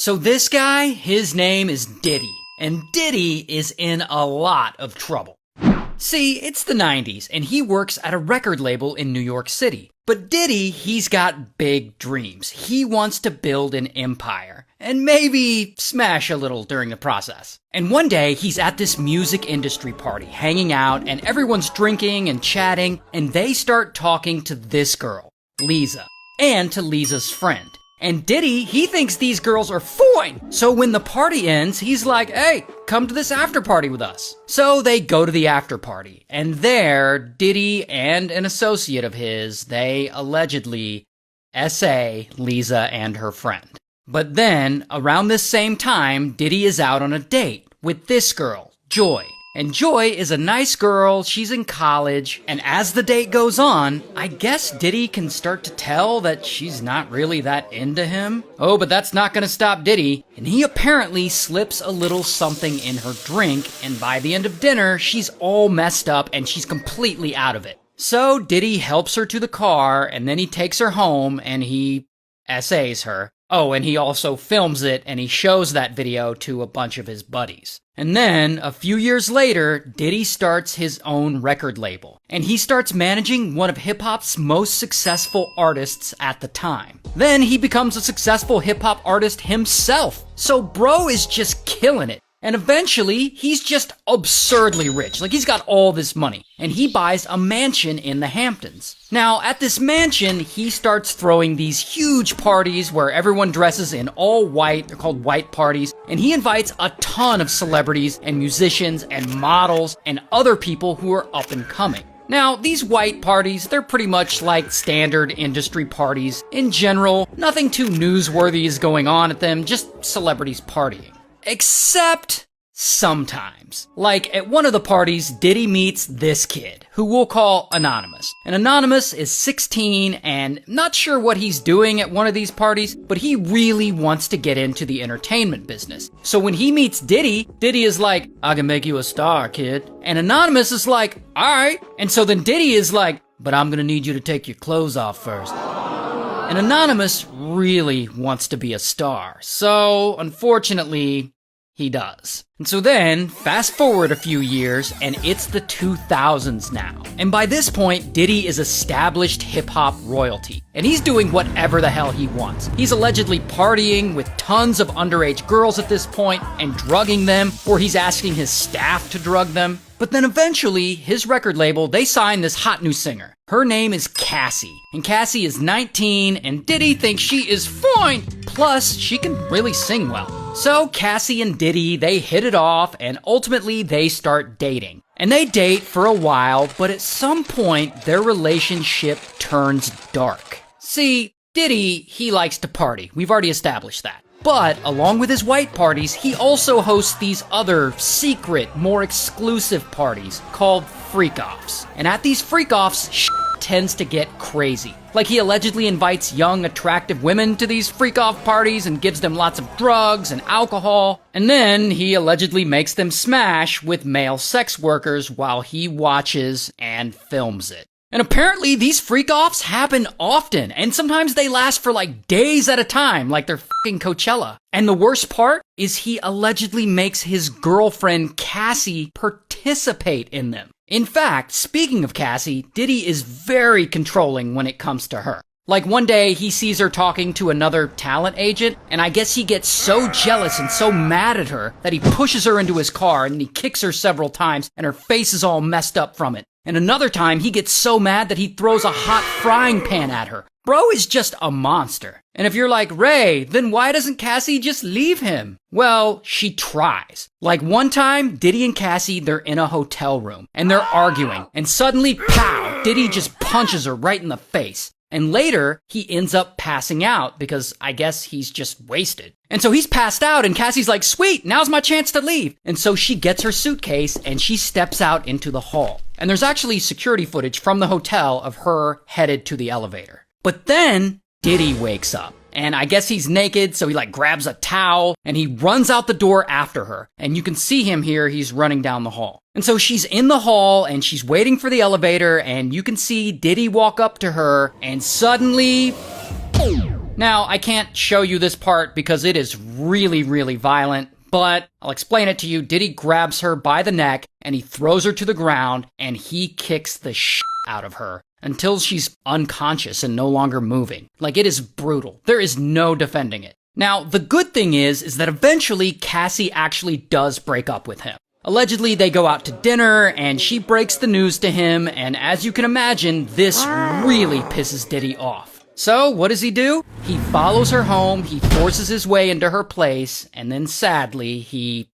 So this guy, his name is Diddy, and Diddy is in a lot of trouble. See, it's the 90s, and he works at a record label in New York City. But Diddy, he's got big dreams. He wants to build an empire, and maybe smash a little during the process. And one day, he's at this music industry party, hanging out, and everyone's drinking and chatting, and they start talking to this girl, Lisa, and to Lisa's friend. And Diddy, he thinks these girls are fine. So when the party ends, he's like, hey, come to this after party with us. So they go to the after party. And there, Diddy and an associate of his, they allegedly SA Lisa and her friend. But then, around this same time, Diddy is out on a date with this girl, Joy. And Joy is a nice girl, she's in college, and as the date goes on, I guess Diddy can start to tell that she's not really that into him. Oh, but that's not gonna stop Diddy, and he apparently slips a little something in her drink, and by the end of dinner, she's all messed up and she's completely out of it. So Diddy helps her to the car, and then he takes her home, and he SAs her. Oh, and he also films it, and he shows that video to a bunch of his buddies. And then, a few years later, Diddy starts his own record label. And he starts managing one of hip-hop's most successful artists at the time. Then he becomes a successful hip-hop artist himself. So bro is just killing it. And eventually, he's just absurdly rich. Like, he's got all this money. And he buys a mansion in the Hamptons. Now, at this mansion, he starts throwing these huge parties where everyone dresses in all white. They're called white parties. And he invites a ton of celebrities and musicians and models and other people who are up and coming. Now, these white parties, they're pretty much like standard industry parties. In general, nothing too newsworthy is going on at them, just celebrities partying. Except sometimes. Like at one of the parties, Diddy meets this kid, who we'll call Anonymous. And Anonymous is 16 and not sure what he's doing at one of these parties, but he really wants to get into the entertainment business. So when he meets Diddy, Diddy is like, I can make you a star, kid. And Anonymous is like, alright. And so then Diddy is like, but I'm gonna need you to take your clothes off first. And Anonymous really wants to be a star, so unfortunately, he does. And so then, fast forward a few years, and it's the 2000s now. And by this point, Diddy is established hip-hop royalty, and he's doing whatever the hell he wants. He's allegedly partying with tons of underage girls at this point, and drugging them, or he's asking his staff to drug them. But then eventually, his record label, they sign this hot new singer. Her name is Cassie, and Cassie is 19, and Diddy thinks she is fine. Plus, she can really sing well. So Cassie and Diddy, they hit it off, and ultimately they start dating. And they date for a while, but at some point, their relationship turns dark. See, Diddy, he likes to party. We've already established that. But, along with his white parties, he also hosts these other, secret, more exclusive parties called freak-offs. And at these freak-offs, shit tends to get crazy. Like, he allegedly invites young, attractive women to these freak-off parties and gives them lots of drugs and alcohol. And then, he allegedly makes them smash with male sex workers while he watches and films it. And apparently these freak-offs happen often, and sometimes they last for like days at a time, like they're fucking Coachella. And the worst part is he allegedly makes his girlfriend Cassie participate in them. In fact, speaking of Cassie, Diddy is very controlling when it comes to her. Like one day he sees her talking to another talent agent, and I guess he gets so jealous and so mad at her that he pushes her into his car and he kicks her several times and her face is all messed up from it. And another time, he gets so mad that he throws a hot frying pan at her. Bro is just a monster. And if you're like, Ray, then why doesn't Cassie just leave him? Well, she tries. Like one time, Diddy and Cassie, they're in a hotel room, and they're arguing. And suddenly, pow, Diddy just punches her right in the face. And later, he ends up passing out because I guess he's just wasted. And so he's passed out and Cassie's like, sweet, now's my chance to leave. And so she gets her suitcase and she steps out into the hall. And there's actually security footage from the hotel of her headed to the elevator. But then Diddy wakes up. And I guess he's naked, so he like grabs a towel and he runs out the door after her. And you can see him here, he's running down the hall. And so she's in the hall and she's waiting for the elevator and you can see Diddy walk up to her and suddenly, boom, Now, I can't show you this part because it is really, really violent, but I'll explain it to you. Diddy grabs her by the neck and he throws her to the ground and he kicks the shit out of her until she's unconscious and no longer moving. Like, it is brutal. There is no defending it. Now, the good thing is that eventually Cassie actually does break up with him. Allegedly, they go out to dinner and she breaks the news to him, and as you can imagine, this really pisses Diddy off. So, what does he do? He follows her home, he forces his way into her place, and then sadly, he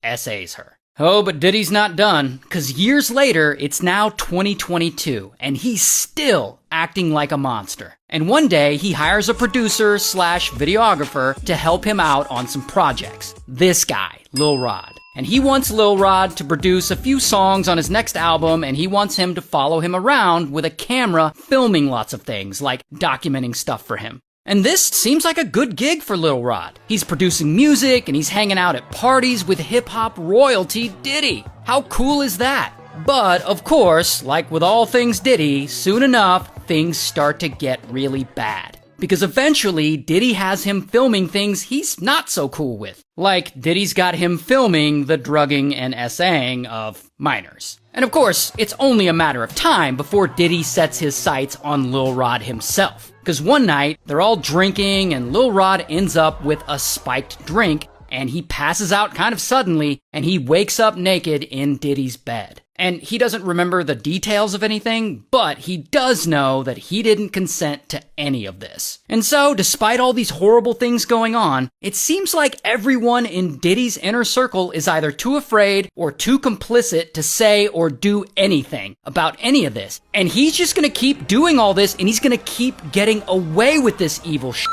SAs her. Oh, but Diddy's not done, because years later, it's now 2022, and he's still acting like a monster. And one day, he hires a producer slash videographer to help him out on some projects. This guy, Lil Rod. And he wants Lil Rod to produce a few songs on his next album, and he wants him to follow him around with a camera filming lots of things, like documenting stuff for him. And this seems like a good gig for Lil Rod. He's producing music and he's hanging out at parties with hip-hop royalty Diddy. How cool is that? But, of course, like with all things Diddy, soon enough, things start to get really bad. Because eventually, Diddy has him filming things he's not so cool with. Like, Diddy's got him filming the drugging and SAing of minors. And of course, it's only a matter of time before Diddy sets his sights on Lil Rod himself. Because one night, they're all drinking and Lil Rod ends up with a spiked drink and he passes out kind of suddenly and he wakes up naked in Diddy's bed. And he doesn't remember the details of anything, but he does know that he didn't consent to any of this. And so, despite all these horrible things going on, it seems like everyone in Diddy's inner circle is either too afraid or too complicit to say or do anything about any of this. And he's just gonna keep doing all this and he's gonna keep getting away with this evil shit.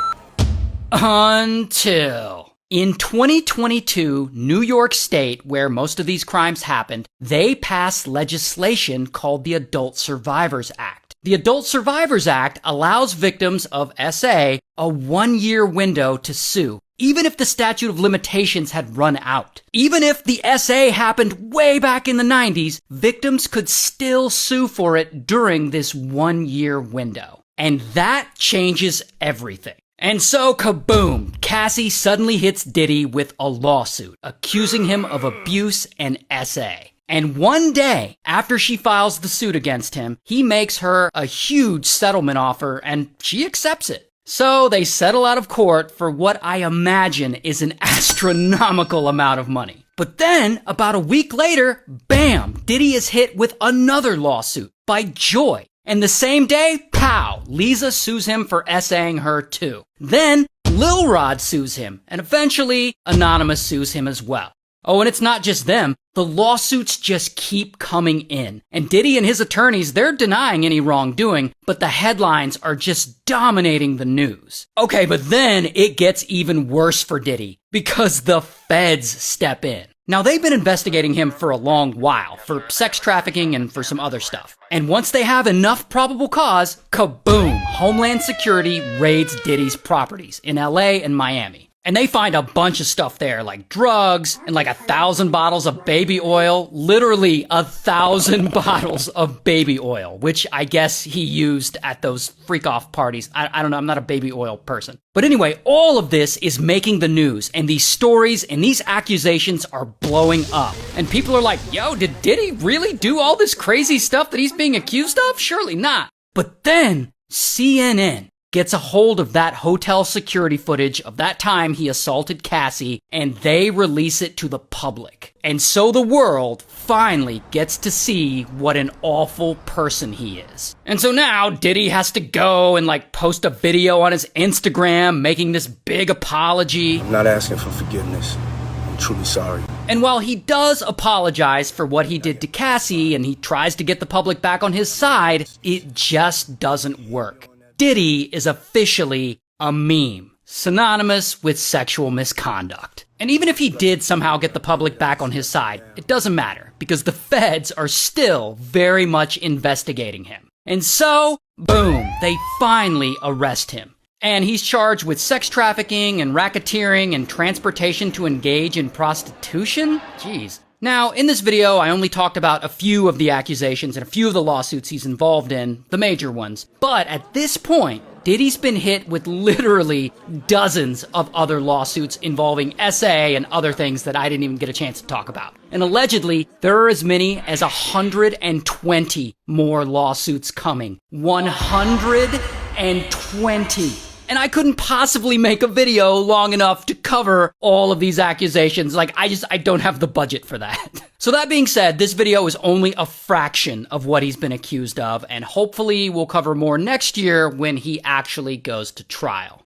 Until... in 2022, New York State, where most of these crimes happened, they passed legislation called the Adult Survivors Act. The Adult Survivors Act allows victims of SA a 1-year window to sue, even if the statute of limitations had run out. Even if the SA happened way back in the 90s, victims could still sue for it during this 1-year window. And that changes everything. And so, kaboom, Cassie suddenly hits Diddy with a lawsuit, accusing him of abuse and SA. And one day, after she files the suit against him, he makes her a huge settlement offer and she accepts it. So they settle out of court for what I imagine is an astronomical amount of money. But then, about a week later, bam, Diddy is hit with another lawsuit by Joy. And the same day, pow, Lisa sues him for SAing her too. Then, Lil Rod sues him, and eventually, Anonymous sues him as well. Oh, and it's not just them. The lawsuits just keep coming in. And Diddy and his attorneys, they're denying any wrongdoing, but the headlines are just dominating the news. Okay, but then it gets even worse for Diddy, because the feds step in. Now, they've been investigating him for a long while, for sex trafficking and for some other stuff. And once they have enough probable cause, kaboom, Homeland Security raids Diddy's properties in LA and Miami. And they find a bunch of stuff there, like drugs and like 1,000 bottles of baby oil. Literally 1,000 bottles of baby oil, which I guess he used at those freak-off parties. I don't know, I'm not a baby oil person. But anyway, all of this is making the news, and these stories and these accusations are blowing up. And people are like, yo, did Diddy really do all this crazy stuff that he's being accused of? Surely not. But then, CNN gets a hold of that hotel security footage of that time he assaulted Cassie, and they release it to the public. And so the world finally gets to see what an awful person he is. And so now Diddy has to go and post a video on his Instagram making this big apology. I'm not asking for forgiveness. I'm truly sorry. And while he does apologize for what he did to Cassie and he tries to get the public back on his side, it just doesn't work. Diddy is officially a meme, synonymous with sexual misconduct. And even if he did somehow get the public back on his side, it doesn't matter, because the feds are still very much investigating him. And so, boom, they finally arrest him. And he's charged with sex trafficking and racketeering and transportation to engage in prostitution? Jeez. Now, in this video, I only talked about a few of the accusations and a few of the lawsuits he's involved in, the major ones. But at this point, Diddy's been hit with literally dozens of other lawsuits involving SA and other things that I didn't even get a chance to talk about. And allegedly, there are as many as 120 more lawsuits coming. 120. And I couldn't possibly make a video long enough to cover all of these accusations. Like, I don't have the budget for that. So that being said, this video is only a fraction of what he's been accused of, and hopefully we'll cover more next year when he actually goes to trial.